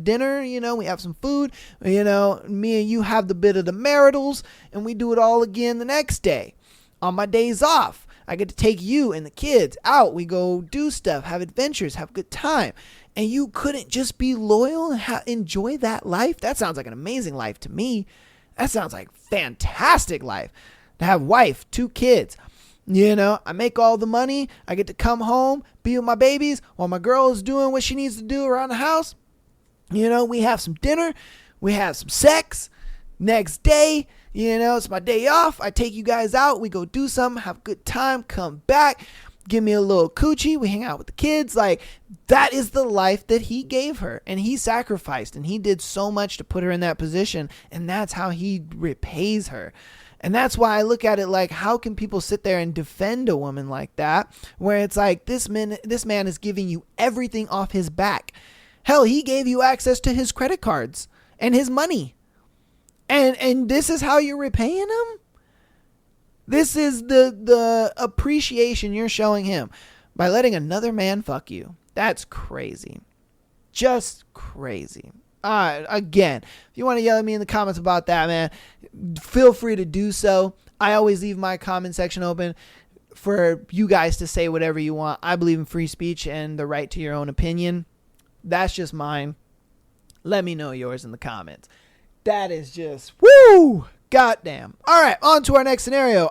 dinner, you know, we have some food. You know, me and you have the bit of the maritals, and we do it all again the next day. On my days off, I get to take you and the kids out. We go do stuff, have adventures, have a good time. And you couldn't just be loyal and enjoy that life? That sounds like an amazing life to me. That sounds like fantastic life. To have wife, 2 kids. You know, I make all the money. I get to come home, be with my babies while my girl is doing what she needs to do around the house. You know, we have some dinner. We have some sex. Next day, you know, it's my day off. I take you guys out. We go do something, have a good time, come back, give me a little coochie. We hang out with the kids. Like, that is the life that he gave her. And he sacrificed. And he did so much to put her in that position. And that's how he repays her. And that's why I look at it like, how can people sit there and defend a woman like that? Where it's like, this man is giving you everything off his back. Hell, he gave you access to his credit cards and his money. And this is how you're repaying him? This is the appreciation you're showing him by letting another man fuck you. That's crazy. Just crazy. Again, if you want to yell at me in the comments about that, man, feel free to do so. I always leave my comment section open for you guys to say whatever you want. I believe in free speech and the right to your own opinion. That's just mine. Let me know yours in the comments. That is just, woo, goddamn. All right, on to our next scenario.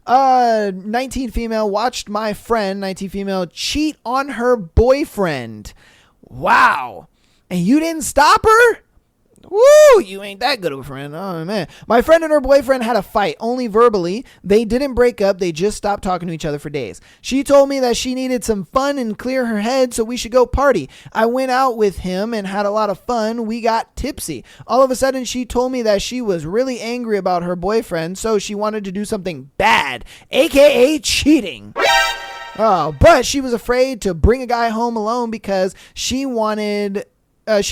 19 female, watched my friend, 19 female, cheat on her boyfriend. Wow. And you didn't stop her? Woo, you ain't that good of a friend. Oh, man. My friend and her boyfriend had a fight, only verbally. They didn't break up. They just stopped talking to each other for days. She told me that she needed some fun and clear her head, so we should go party. I went out with him and had a lot of fun. We got tipsy. All of a sudden, she told me that she was really angry about her boyfriend, so she wanted to do something bad, aka cheating. Oh, but she was afraid to bring a guy home alone because she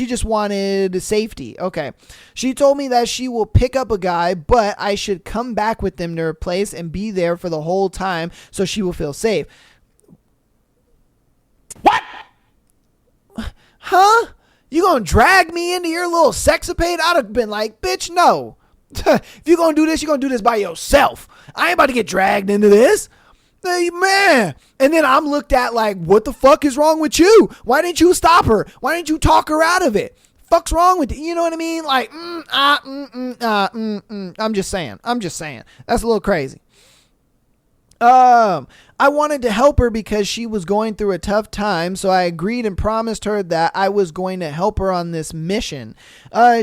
just wanted safety. Okay. She told me that she will pick up a guy, but I should come back with them to her place and be there for the whole time so she will feel safe. What? Huh? You gonna drag me into your little sexapade? I'd have been like, bitch, no. If you're going to do this, you're going to do this by yourself. I ain't about to get dragged into this. Hey, man. And then I'm looked at like, what the fuck is wrong with you? Why didn't you stop her? Why didn't you talk her out of it? Fuck's wrong with you? You know what I mean? Like, I'm just saying. That's a little crazy. I wanted to help her because she was going through a tough time, so I agreed and promised her that I was going to help her on this mission.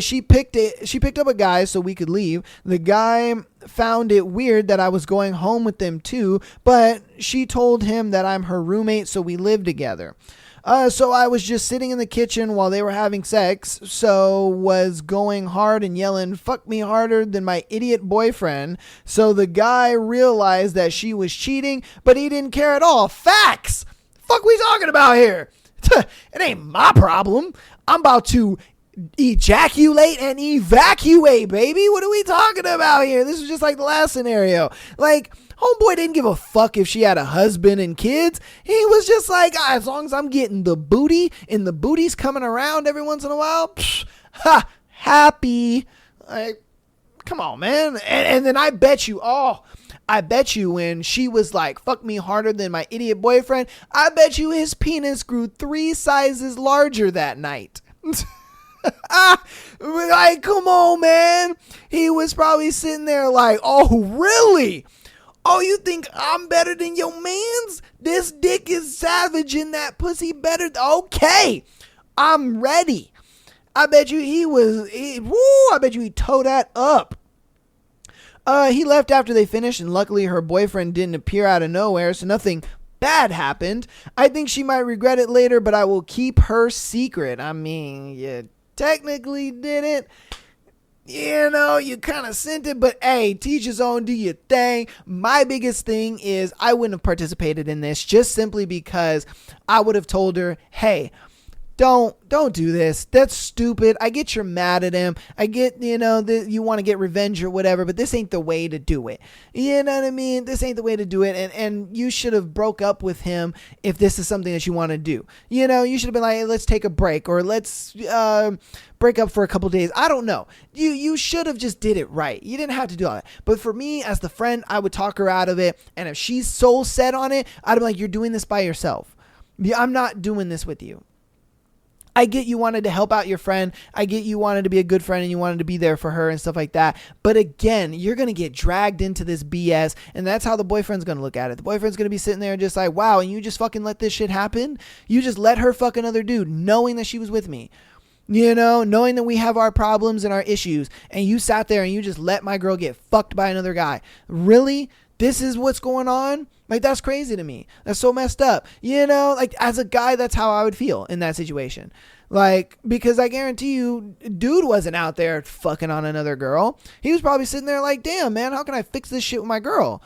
She picked up a guy so we could leave. The guy found it weird that I was going home with them too, but she told him that I'm her roommate, so we live together. So I was just sitting in the kitchen while they were having sex, so was going hard and yelling, "Fuck me harder than my idiot boyfriend." So the guy realized that she was cheating, but he didn't care at all. Facts! Fuck we talking about here? It ain't my problem. I'm about to ejaculate and evacuate, baby. What are we talking about here? This is just like the last scenario. Like, homeboy didn't give a fuck if she had a husband and kids. He was just like, as long as I'm getting the booty and the booty's coming around every once in a while, happy. Like, come on, man. And then I bet you when she was like, "Fuck me harder than my idiot boyfriend," I bet you his penis grew 3 sizes larger that night. Like, come on, man. He was probably sitting there like, "Oh, really? Oh, you think I'm better than your mans? This dick is savage and that pussy better. Okay, I'm ready." I bet you I bet you he towed that up. He left after they finished, and luckily her boyfriend didn't appear out of nowhere, so nothing bad happened. I think she might regret it later, but I will keep her secret. I mean, you technically didn't. You know, you kind of sent it, but hey, teach his own, do your thing. My biggest thing is I wouldn't have participated in this just simply because I would have told her, "Hey, don't do this. That's stupid. I get you're mad at him. I get, that you want to get revenge or whatever, but this ain't the way to do it. You know what I mean? This ain't the way to do it. And you should have broke up with him if this is something that you want to do. You should have been like, hey, let's take a break, or let's break up for a couple days. I don't know. You should have just did it right. You didn't have to do all that. But for me, as the friend, I would talk her out of it. And if she's so set on it, I'd be like, you're doing this by yourself. I'm not doing this with you. I get you wanted to help out your friend. I get you wanted to be a good friend and you wanted to be there for her and stuff like that. But again, you're going to get dragged into this BS, and that's how the boyfriend's going to look at it. The boyfriend's going to be sitting there just like, wow, and you just fucking let this shit happen? You just let her fuck another dude knowing that she was with me. Knowing that we have our problems and our issues, and you sat there and you just let my girl get fucked by another guy. Really? This is what's going on? Like, that's crazy to me. That's so messed up. Like, as a guy, that's how I would feel in that situation. Like, because I guarantee you, dude wasn't out there fucking on another girl. He was probably sitting there like, damn, man, how can I fix this shit with my girl?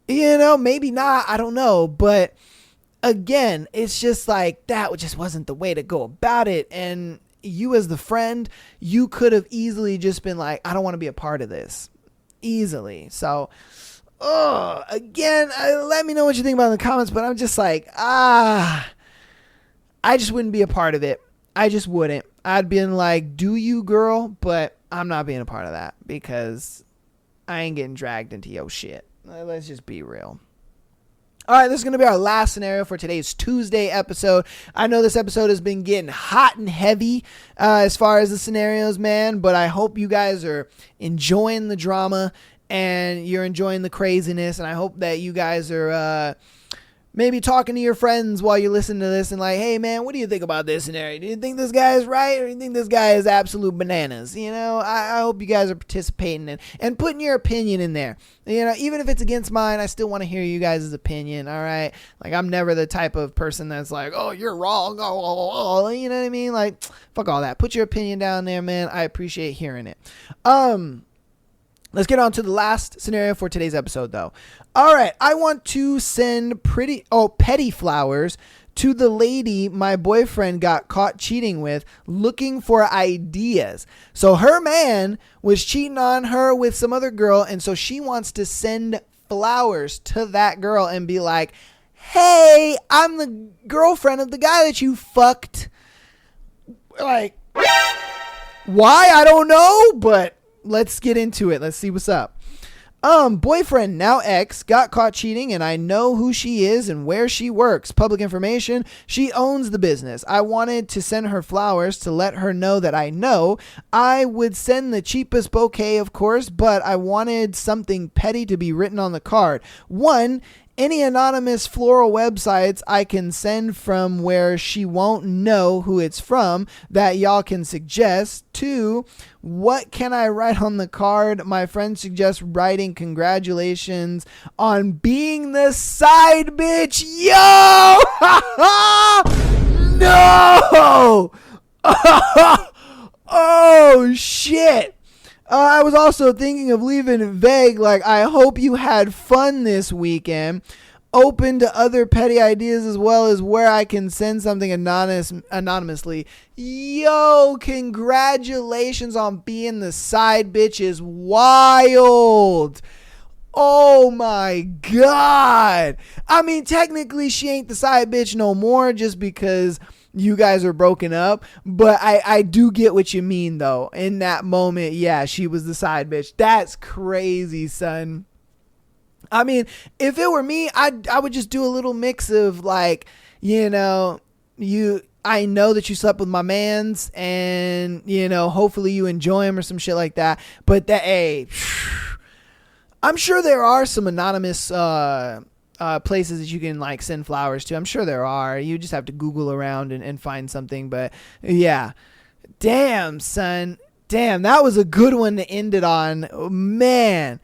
Maybe not. I don't know. But again, it's just like, that just wasn't the way to go about it. And you as the friend, you could have easily just been like, I don't want to be a part of this. Easily. So, again, let me know what you think about it in the comments, but I'm just like, I just wouldn't be a part of it. I just wouldn't. I'd been like, do you, girl? But I'm not being a part of that because I ain't getting dragged into your shit. Let's just be real. All right, this is going to be our last scenario for today's Tuesday episode. I know this episode has been getting hot and heavy as far as the scenarios, man, but I hope you guys are enjoying the drama and you're enjoying the craziness, and I hope that you guys are maybe talking to your friends while you're listening to this and like, hey, man, what do you think about this scenario? Do you think this guy is right, or do you think this guy is absolute bananas? I hope you guys are participating and putting your opinion in there. Even if it's against mine, I still want to hear you guys' opinion, all right? Like, I'm never the type of person that's like, oh, you're wrong. Oh, you know what I mean? Like, fuck all that. Put your opinion down there, man. I appreciate hearing it. Let's get on to the last scenario for today's episode, though. All right, I want to send petty flowers to the lady my boyfriend got caught cheating with, looking for ideas. So her man was cheating on her with some other girl, and so she wants to send flowers to that girl and be like, hey, I'm the girlfriend of the guy that you fucked. Like, why? I don't know, but let's get into it. Let's see what's up. Boyfriend, now ex, got caught cheating, and I know who she is and where she works. Public information. She owns the business. I wanted to send her flowers to let her know that I know. I would send the cheapest bouquet, of course, but I wanted something petty to be written on the card. 1, any anonymous floral websites I can send from where she won't know who it's from that y'all can suggest. 2, what can I write on the card? My friend suggests writing congratulations on being the side bitch. Yo! No! Oh, shit. I was also thinking of leaving it vague, like, I hope you had fun this weekend. Open to other petty ideas as well as where I can send something anonymously. Yo, congratulations on being the side bitch is wild. Oh my God. I mean, technically she ain't the side bitch no more just because you guys are broken up, but I do get what you mean though. In that moment, yeah, she was the side bitch. That's crazy, son. I mean, if it were me, I would just do a little mix of like, I know that you slept with my mans and, hopefully you enjoy him or some shit like that. But hey, I'm sure there are some anonymous places that you can like send flowers to. I'm sure there are. You just have to Google around and find something. But yeah, damn, son. Damn, that was a good one to end it on. Oh, man.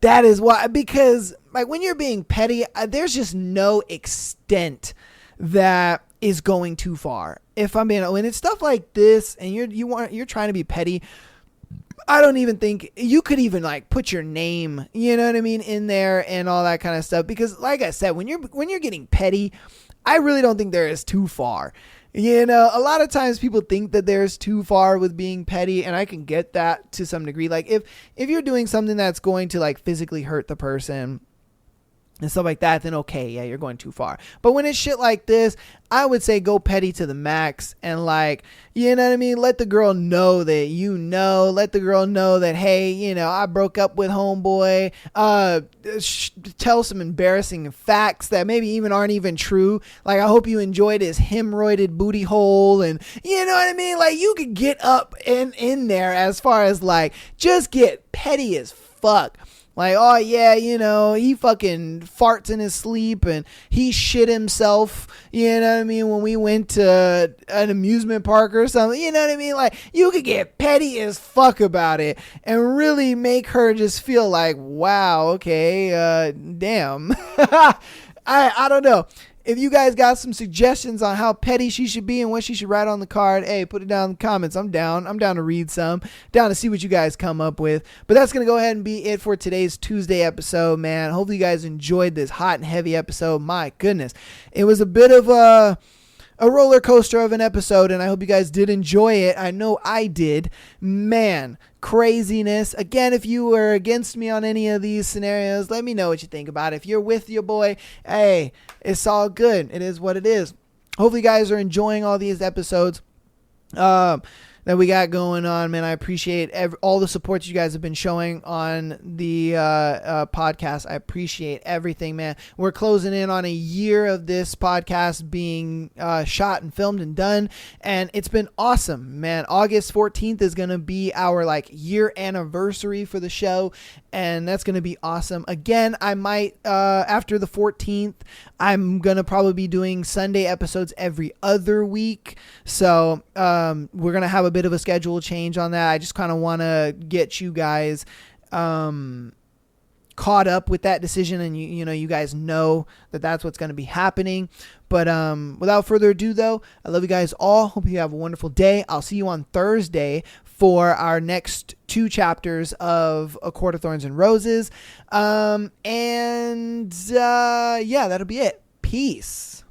That is why, because like when you're being petty, there's just no extent that is going too far. If I'm being, when it's stuff like this and you're trying to be petty, I don't even think you could even like put your name, you know what I mean, in there and all that kind of stuff. Because like I said, when you're getting petty, I really don't think there is too far. A lot of times people think that there's too far with being petty, and I can get that to some degree. Like if you're doing something that's going to like physically hurt the person and stuff like that, then okay, yeah, you're going too far. But when it's shit like this, I would say go petty to the max and like, you know what I mean? Let the girl know that let the girl know that, hey, I broke up with homeboy. Tell some embarrassing facts that maybe even aren't even true. Like, I hope you enjoyed his hemorrhoided booty hole, and you know what I mean? Like, you could get up in there as far as like, just get petty as fuck. Like, oh yeah, he fucking farts in his sleep and he shit himself, you know what I mean, when we went to an amusement park or something, you know what I mean? Like, you could get petty as fuck about it and really make her just feel like, wow, okay, damn. I don't know. If you guys got some suggestions on how petty she should be and what she should write on the card, hey, put it down in the comments. I'm down. I'm down to read some. Down to see what you guys come up with. But that's going to go ahead and be it for today's Tuesday episode, man. Hopefully you guys enjoyed this hot and heavy episode. My goodness. It was a bit of a roller coaster of an episode, and I hope you guys did enjoy it. I know I did. Man, craziness. Again, if you were against me on any of these scenarios, let me know what you think about it. If you're with your boy, hey, it's all good. It is what it is. Hopefully you guys are enjoying all these episodes that we got going on, man. I appreciate all the support you guys have been showing on the podcast. I appreciate everything, man. We're closing in on a year of this podcast being shot and filmed and done, and it's been awesome, man. August 14th is going to be our like year anniversary for the show, and that's going to be awesome. Again, I might after the 14th, I'm going to probably be doing Sunday episodes every other week, so we're going to have a bit of a schedule change on that. I just kind of want to get you guys caught up with that decision, and you guys know that that's what's going to be happening. But without further ado though, I love you guys all. Hope you have a wonderful day. I'll see you on Thursday for our next 2 chapters of A Court of Thorns and Roses. Yeah, that'll be it. Peace.